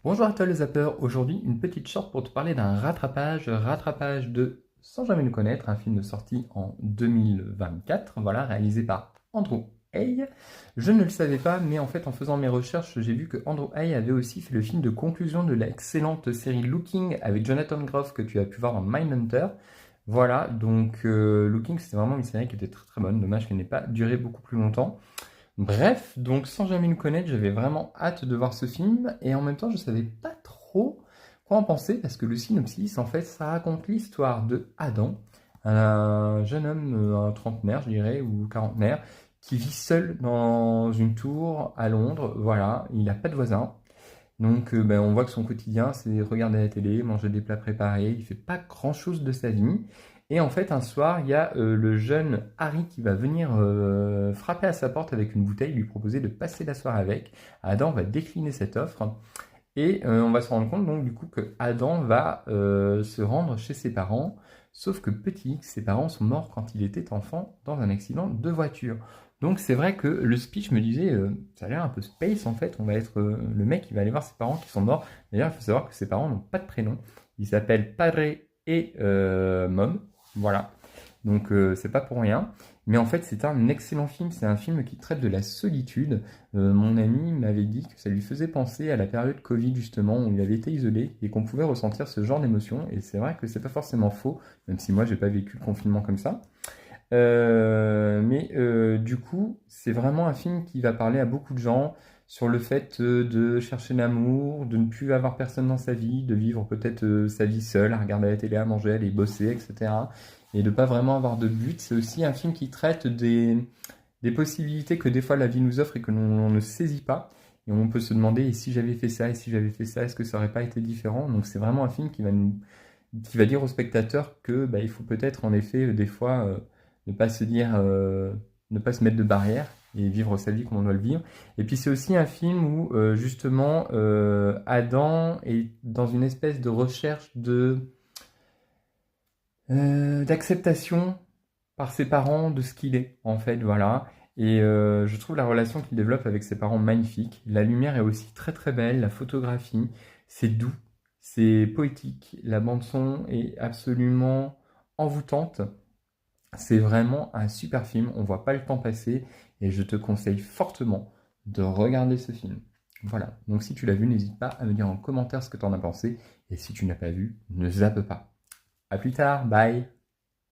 Bonjour à toi les zappeurs, aujourd'hui une petite short pour te parler d'un rattrapage de Sans jamais nous connaître, un film sorti en 2024, voilà, réalisé par Andrew Hay. Je ne le savais pas, mais en fait en faisant mes recherches, j'ai vu que Andrew Hay avait aussi fait le film de conclusion de l'excellente série Looking avec Jonathan Groff que tu as pu voir dans Mindhunter. Voilà, donc Looking c'était vraiment une série qui était très très bonne, dommage qu'elle n'ait pas duré beaucoup plus longtemps. Bref, donc sans jamais nous connaître, j'avais vraiment hâte de voir ce film et en même temps je savais pas trop quoi en penser parce que le synopsis en fait ça raconte l'histoire de Adam, un jeune homme, un trentenaire je dirais ou quarantenaire, qui vit seul dans une tour à Londres, voilà, il n'a pas de voisin. Donc on voit que son quotidien, c'est regarder la télé, manger des plats préparés, il fait pas grand-chose de sa vie. Et en fait, un soir, il y a le jeune Harry qui va venir frapper à sa porte avec une bouteille, lui proposer de passer la soirée avec. Adam va décliner cette offre et on va se rendre compte donc du coup que Adam va se rendre chez ses parents, sauf que petit X, ses parents sont morts quand il était enfant dans un accident de voiture. Donc c'est vrai que le speech me disait, ça a l'air un peu space en fait, on va être le mec qui va aller voir ses parents qui sont morts. D'ailleurs il faut savoir que ses parents n'ont pas de prénom, ils s'appellent Padre et Mom, voilà. Donc c'est pas pour rien. Mais en fait c'est un excellent film, c'est un film qui traite de la solitude. Mon ami m'avait dit que ça lui faisait penser à la période Covid justement où il avait été isolé et qu'on pouvait ressentir ce genre d'émotion. Et c'est vrai que c'est pas forcément faux, même si moi j'ai pas vécu le confinement comme ça. Du coup, c'est vraiment un film qui va parler à beaucoup de gens sur le fait de chercher l'amour, de ne plus avoir personne dans sa vie, de vivre peut-être sa vie seule, à regarder la télé, à manger, à aller bosser, etc. Et de pas vraiment avoir de but. C'est aussi un film qui traite des possibilités que des fois la vie nous offre et que l'on ne saisit pas. Et on peut se demander, et si j'avais fait ça, et si j'avais fait ça, est-ce que ça aurait pas été différent? Donc c'est vraiment un film qui va dire au spectateur que il faut peut-être en effet des fois ne pas se dire, ne pas se mettre de barrières et vivre sa vie comme on doit le vivre. Et puis c'est aussi un film où justement Adam est dans une espèce de recherche d'acceptation par ses parents de ce qu'il est en fait, voilà. Et je trouve la relation qu'il développe avec ses parents magnifique. La lumière est aussi très très belle, la photographie, c'est doux, c'est poétique, la bande son est absolument envoûtante. C'est vraiment un super film, on voit pas le temps passer et je te conseille fortement de regarder ce film. Voilà, donc si tu l'as vu, n'hésite pas à me dire en commentaire ce que tu en as pensé et si tu n'as pas vu, ne zappe pas. A plus tard, bye.